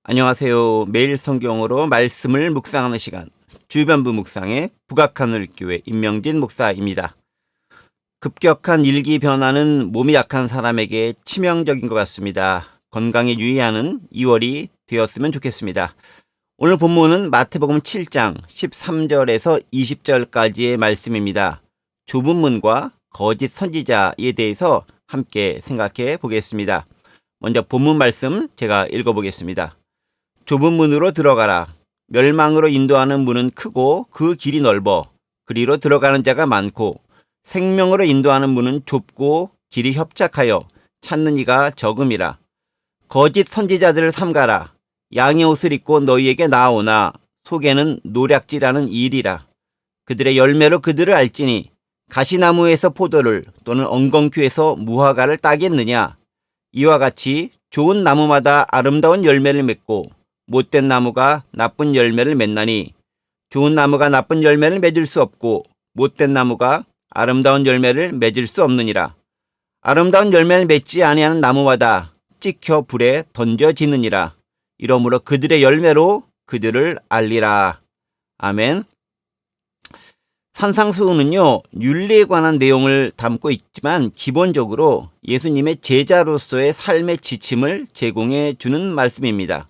안녕하세요. 매일 성경으로 말씀을 묵상하는 시간, 주변부 묵상의 북악하늘교회 임명진 목사입니다. 급격한 일기 변화는 몸이 약한 사람에게 치명적인 것 같습니다. 건강에 유의하는 2월이 되었으면 좋겠습니다. 오늘 본문은 마태복음 7장 13절에서 20절까지의 말씀입니다. 좁은 문과 거짓 선지자에 대해서 함께 생각해 보겠습니다. 먼저 본문 말씀 제가 읽어보겠습니다. 좁은 문으로 들어가라. 멸망으로 인도하는 문은 크고 그 길이 넓어 그리로 들어가는 자가 많고 생명으로 인도하는 문은 좁고 길이 협착하여 찾는 이가 적음이라. 거짓 선지자들을 삼가라. 양의 옷을 입고 너희에게 나아오나 속에는 노략질하는 일이라. 그들의 열매로 그들을 알지니 가시나무에서 포도를 또는 엉겅퀴에서 무화과를 따겠느냐. 이와 같이 좋은 나무마다 아름다운 열매를 맺고 못된 나무가 나쁜 열매를 맺나니 좋은 나무가 나쁜 열매를 맺을 수 없고 못된 나무가 아름다운 열매를 맺을 수 없느니라. 아름다운 열매를 맺지 아니하는 나무마다 찍혀 불에 던져지느니라. 이러므로 그들의 열매로 그들을 알리라. 아멘. 산상수훈은요, 윤리에 관한 내용을 담고 있지만 기본적으로 예수님의 제자로서의 삶의 지침을 제공해 주는 말씀입니다.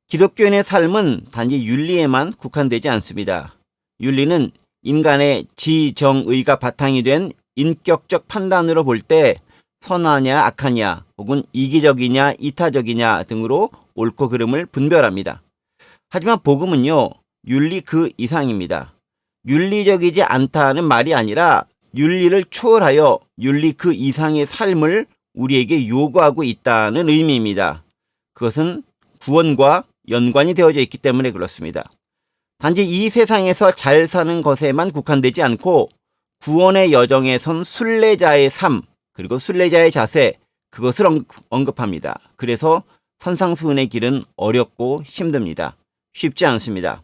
기독교인의 삶은 단지 윤리에만 국한되지 않습니다. 윤리는 인간의 지정의가 바탕이 된 인격적 판단으로 볼 때 선하냐 악하냐 혹은 이기적이냐 이타적이냐 등으로 옳고 그름을 분별합니다. 하지만 복음은요, 윤리 그 이상입니다. 윤리적이지 않다는 말이 아니라 윤리를 초월하여 윤리 그 이상의 삶을 우리에게 요구하고 있다는 의미입니다. 그것은 구원과 연관이 되어져 있기 때문에 그렇습니다. 단지 이 세상에서 잘 사는 것에만 국한되지 않고 구원의 여정에선 순례자의 삶 그리고 순례자의 자세 그것을 언급합니다. 그래서 산상수훈의 길은 어렵고 힘듭니다. 쉽지 않습니다.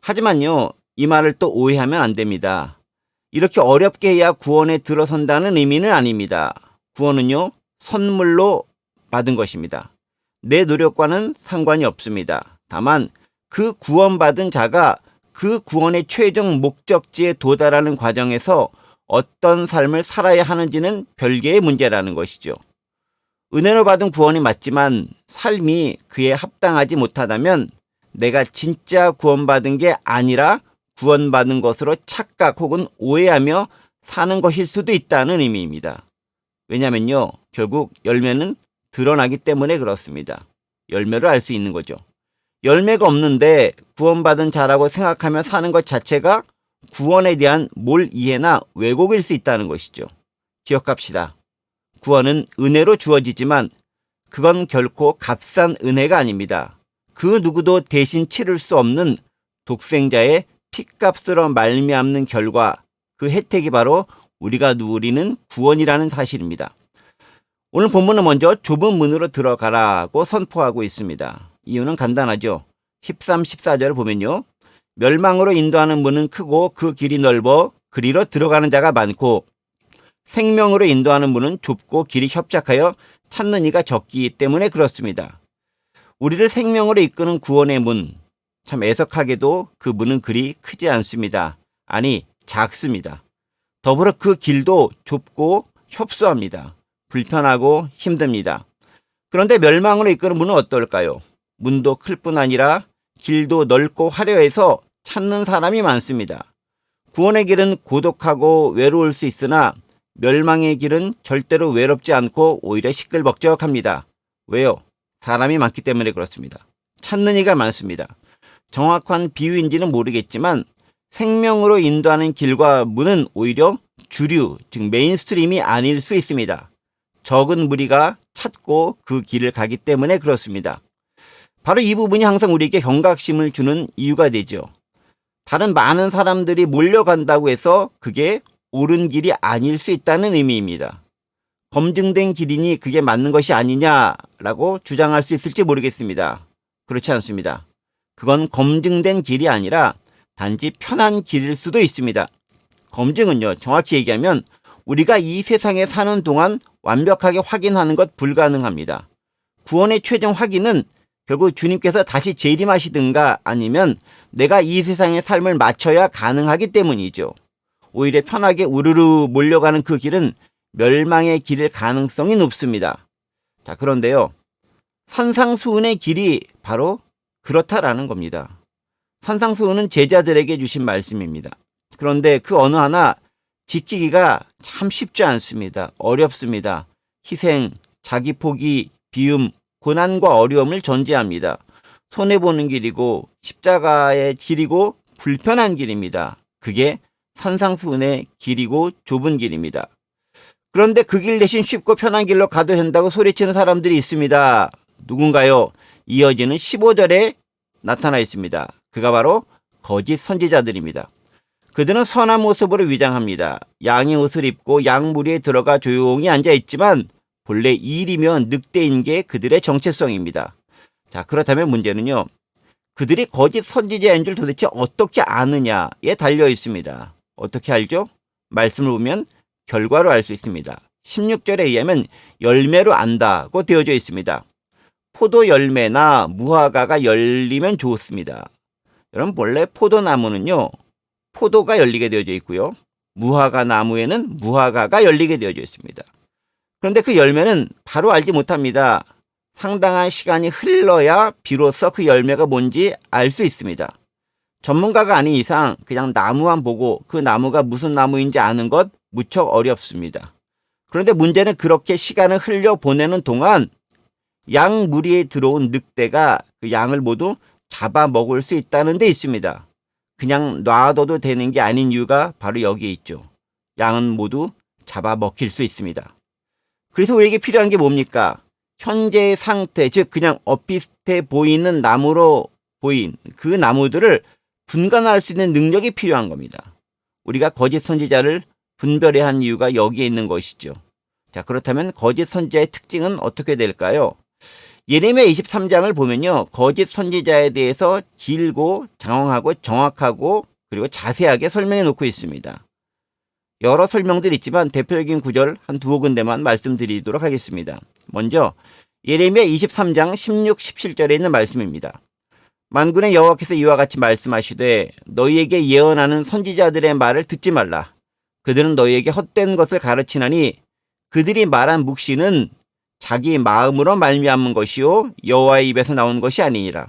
하지만요, 이 말을 또 오해하면 안 됩니다. 이렇게 어렵게 해야 구원에 들어선다는 의미는 아닙니다. 구원은요, 선물로 받은 것입니다. 내 노력과는 상관이 없습니다. 다만 그 구원받은 자가 그 구원의 최종 목적지에 도달하는 과정에서 어떤 삶을 살아야 하는지는 별개의 문제라는 것이죠. 은혜로 받은 구원이 맞지만 삶이 그에 합당하지 못하다면 내가 진짜 구원받은 게 아니라 구원받은 것으로 착각 혹은 오해하며 사는 것일 수도 있다는 의미입니다. 왜냐면요, 결국 열매는 드러나기 때문에 그렇습니다. 열매를 알 수 있는 거죠. 열매가 없는데 구원받은 자라고 생각하며 사는 것 자체가 구원에 대한 몰 이해나 왜곡일 수 있다는 것이죠. 기억합시다. 구원은 은혜로 주어지지만 그건 결코 값싼 은혜가 아닙니다. 그 누구도 대신 치를 수 없는 독생자의 핏값으로 말미암는 결과, 그 혜택이 바로 우리가 누리는 구원이라는 사실입니다. 오늘 본문은 먼저 좁은 문으로 들어가라고 선포하고 있습니다. 이유는 간단하죠. 13, 14절을 보면요. 멸망으로 인도하는 문은 크고 그 길이 넓어 그리로 들어가는 자가 많고 생명으로 인도하는 문은 좁고 길이 협착하여 찾는 이가 적기 때문에 그렇습니다. 우리를 생명으로 이끄는 구원의 문, 참 애석하게도 그 문은 그리 크지 않습니다. 아니, 작습니다. 더불어 그 길도 좁고 협소합니다. 불편하고 힘듭니다. 그런데 멸망으로 이끄는 문은 어떨까요? 문도 클 뿐 아니라 길도 넓고 화려해서 찾는 사람이 많습니다. 구원의 길은 고독하고 외로울 수 있으나 멸망의 길은 절대로 외롭지 않고 오히려 시끌벅적합니다. 왜요? 사람이 많기 때문에 그렇습니다. 찾는 이가 많습니다. 정확한 비유인지는 모르겠지만 생명으로 인도하는 길과 문은 오히려 주류, 즉 메인스트림이 아닐 수 있습니다. 적은 무리가 찾고 그 길을 가기 때문에 그렇습니다. 바로 이 부분이 항상 우리에게 경각심을 주는 이유가 되죠. 다른 많은 사람들이 몰려간다고 해서 그게 옳은 길이 아닐 수 있다는 의미입니다. 검증된 길이니 그게 맞는 것이 아니냐라고 주장할 수 있을지 모르겠습니다. 그렇지 않습니다. 그건 검증된 길이 아니라 단지 편한 길일 수도 있습니다. 검증은요, 정확히 얘기하면 우리가 이 세상에 사는 동안 완벽하게 확인하는 것 불가능합니다. 구원의 최종 확인은 결국 주님께서 다시 재림하시든가 아니면 내가 이 세상의 삶을 마쳐야 가능하기 때문이죠. 오히려 편하게 우르르 몰려가는 그 길은 멸망의 길일 가능성이 높습니다. 자, 그런데요. 산상수훈의 길이 바로 그렇다라는 겁니다. 산상수훈은 제자들에게 주신 말씀입니다. 그런데 그 어느 하나 지키기가 참 쉽지 않습니다. 어렵습니다. 희생, 자기 포기, 비움, 고난과 어려움을 전제합니다. 손해보는 길이고 십자가의 길이고 불편한 길입니다. 그게 산상수훈의 길이고 좁은 길입니다. 그런데 그 길 대신 쉽고 편한 길로 가도 된다고 소리치는 사람들이 있습니다. 누군가요? 이어지는 15절에 나타나 있습니다. 그가 바로 거짓 선지자들입니다. 그들은 선한 모습으로 위장합니다. 양의 옷을 입고 양 무리에 들어가 조용히 앉아 있지만 본래 일이면 늑대인 게 그들의 정체성입니다. 자, 그렇다면 문제는요. 그들이 거짓 선지자인 줄 도대체 어떻게 아느냐에 달려 있습니다. 어떻게 알죠? 말씀을 보면 결과로 알 수 있습니다. 16절에 의하면 열매로 안다고 되어져 있습니다. 포도 열매나 무화과가 열리면 좋습니다. 여러분, 원래 포도나무는요. 포도가 열리게 되어져 있고요. 무화과 나무에는 무화과가 열리게 되어져 있습니다. 그런데 그 열매는 바로 알지 못합니다. 상당한 시간이 흘러야 비로소 그 열매가 뭔지 알 수 있습니다. 전문가가 아닌 이상 그냥 나무만 보고 그 나무가 무슨 나무인지 아는 것 무척 어렵습니다. 그런데 문제는 그렇게 시간을 흘려보내는 동안 양 무리에 들어온 늑대가 그 양을 모두 잡아먹을 수 있다는 데 있습니다. 그냥 놔둬도 되는 게 아닌 이유가 바로 여기에 있죠. 양은 모두 잡아먹힐 수 있습니다. 그래서 우리에게 필요한 게 뭡니까? 현재의 상태, 즉 그냥 엇비슷해 보이는 나무로 보인 그 나무들을 분간할 수 있는 능력이 필요한 겁니다. 우리가 거짓 선지자를 분별해야 한 이유가 여기에 있는 것이죠. 자, 그렇다면 거짓 선지자의 특징은 어떻게 될까요? 예레미야 23장을 보면요. 거짓 선지자에 대해서 길고 장황하고 정확하고 그리고 자세하게 설명해 놓고 있습니다. 여러 설명들이 있지만 대표적인 구절 한 두어 군데만 말씀드리도록 하겠습니다. 먼저 예레미야 23장 16, 17절에 있는 말씀입니다. 만군의 여호와께서 이와 같이 말씀하시되 너희에게 예언하는 선지자들의 말을 듣지 말라. 그들은 너희에게 헛된 것을 가르치나니 그들이 말한 묵시는 자기 마음으로 말미암은 것이요 여호와의 입에서 나온 것이 아니니라.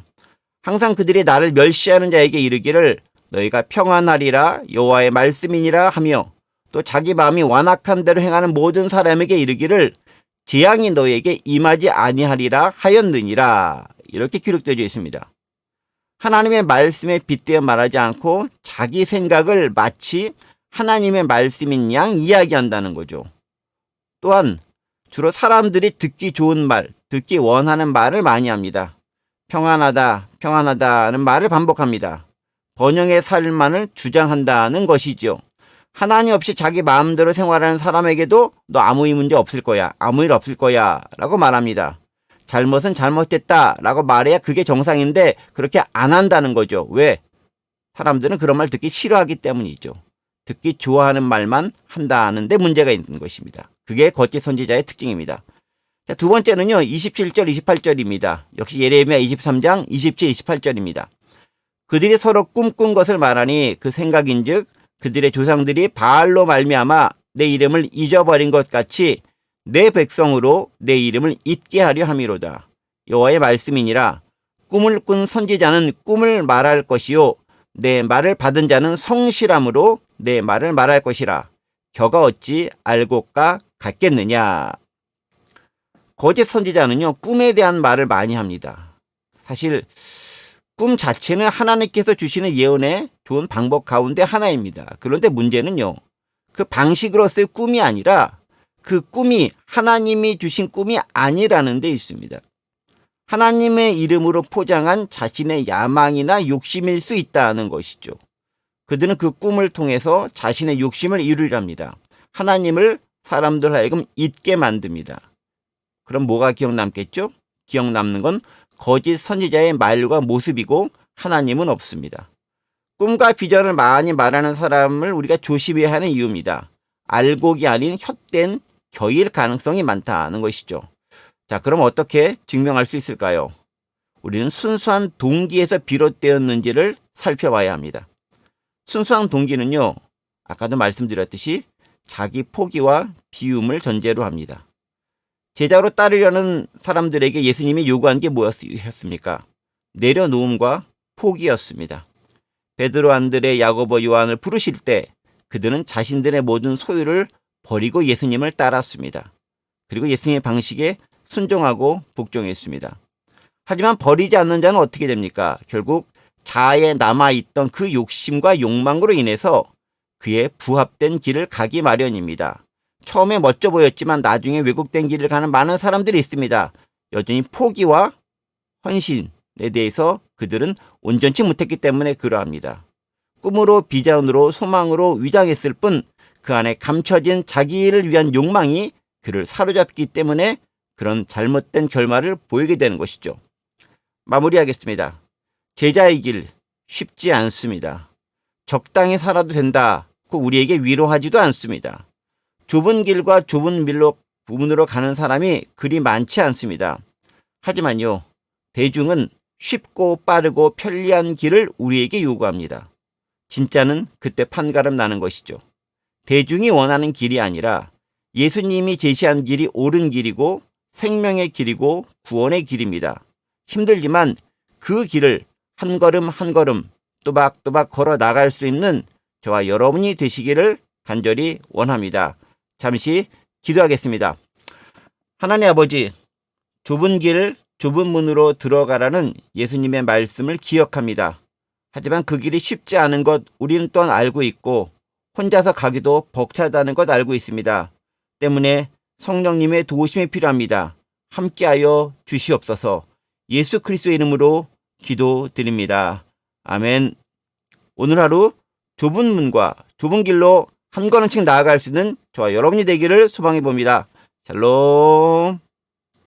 항상 그들이 나를 멸시하는 자에게 이르기를 너희가 평안하리라 여호와의 말씀이니라 하며 또 자기 마음이 완악한 대로 행하는 모든 사람에게 이르기를 재앙이 너희에게 임하지 아니하리라 하였느니라. 이렇게 기록되어 있습니다. 하나님의 말씀에 빗대어 말하지 않고 자기 생각을 마치 하나님의 말씀인 양 이야기한다는 거죠. 또한 주로 사람들이 듣기 좋은 말, 듣기 원하는 말을 많이 합니다. 평안하다, 평안하다는 말을 반복합니다. 번영의 삶만을 주장한다는 것이죠. 하나님 없이 자기 마음대로 생활하는 사람에게도 너 아무 문제 없을 거야, 아무 일 없을 거야 라고 말합니다. 잘못은 잘못됐다 라고 말해야 그게 정상인데 그렇게 안 한다는 거죠. 왜? 사람들은 그런 말 듣기 싫어하기 때문이죠. 듣기 좋아하는 말만 한다는데 문제가 있는 것입니다. 그게 거짓 선지자의 특징입니다. 자, 두 번째는요. 27절, 28절입니다. 역시 예레미야 23장 27, 28절입니다. 그들이 서로 꿈꾼 것을 말하니 그 생각인즉 그들의 조상들이 바알로 말미암아 내 이름을 잊어버린 것 같이 내 백성으로 내 이름을 잊게 하려 함이로다. 여호와의 말씀이니라. 꿈을 꾼 선지자는 꿈을 말할 것이요 내 말을 받은 자는 성실함으로 내 말을 말할 것이라. 겨가 어찌 알고까 같겠느냐. 거짓 선지자는요 꿈에 대한 말을 많이 합니다. 사실 꿈 자체는 하나님께서 주시는 예언의 좋은 방법 가운데 하나입니다. 그런데 문제는요 그 방식으로서의 꿈이 아니라 그 꿈이 하나님이 주신 꿈이 아니라는 데 있습니다. 하나님의 이름으로 포장한 자신의 야망이나 욕심일 수 있다는 것이죠. 그들은 그 꿈을 통해서 자신의 욕심을 이루리랍니다. 하나님을 사람들 하여금 잊게 만듭니다. 그럼 뭐가 기억 남겠죠? 기억 남는 건 거짓 선지자의 말과 모습이고 하나님은 없습니다. 꿈과 비전을 많이 말하는 사람을 우리가 조심해야 하는 이유입니다. 알곡이 아닌 헛된 겨일 가능성이 많다는 것이죠. 자, 그럼 어떻게 증명할 수 있을까요? 우리는 순수한 동기에서 비롯되었는지를 살펴봐야 합니다. 순수한 동기는요, 아까도 말씀드렸듯이 자기 포기와 비움을 전제로 합니다. 제자로 따르려는 사람들에게 예수님이 요구한 게 뭐였습니까? 내려놓음과 포기였습니다. 베드로, 안드레, 야고보, 요한을 부르실 때 그들은 자신들의 모든 소유를 버리고 예수님을 따랐습니다. 그리고 예수님의 방식에 순종하고 복종했습니다. 하지만 버리지 않는 자는 어떻게 됩니까? 결국 자아에 남아있던 그 욕심과 욕망으로 인해서 그의 부합된 길을 가기 마련입니다. 처음에 멋져 보였지만 나중에 왜곡된 길을 가는 많은 사람들이 있습니다. 여전히 포기와 헌신에 대해서 그들은 온전치 못했기 때문에 그러합니다. 꿈으로, 비전으로, 소망으로 위장했을 뿐 그 안에 감춰진 자기를 위한 욕망이 그를 사로잡기 때문에 그런 잘못된 결말을 보이게 되는 것이죠. 마무리하겠습니다. 제자의 길 쉽지 않습니다. 적당히 살아도 된다고 우리에게 위로하지도 않습니다. 좁은 길과 좁은 문으로 가는 사람이 그리 많지 않습니다. 하지만요, 대중은 쉽고 빠르고 편리한 길을 우리에게 요구합니다. 진짜는 그때 판가름 나는 것이죠. 대중이 원하는 길이 아니라 예수님이 제시한 길이 옳은 길이고 생명의 길이고 구원의 길입니다. 힘들지만 그 길을 한 걸음 한 걸음 또박또박 걸어 나갈 수 있는 저와 여러분이 되시기를 간절히 원합니다. 잠시 기도하겠습니다. 하나님 아버지, 좁은 길, 좁은 문으로 들어가라는 예수님의 말씀을 기억합니다. 하지만 그 길이 쉽지 않은 것 우리는 또한 알고 있고 혼자서 가기도 벅차다는 것 알고 있습니다. 때문에 성령님의 도우심이 필요합니다. 함께하여 주시옵소서. 예수 그리스도의 이름으로 기도드립니다. 아멘. 오늘 하루 좁은 문과 좁은 길로 한 걸음씩 나아갈 수 있는 저와 여러분이 되기를 소망해 봅니다. 샬롬.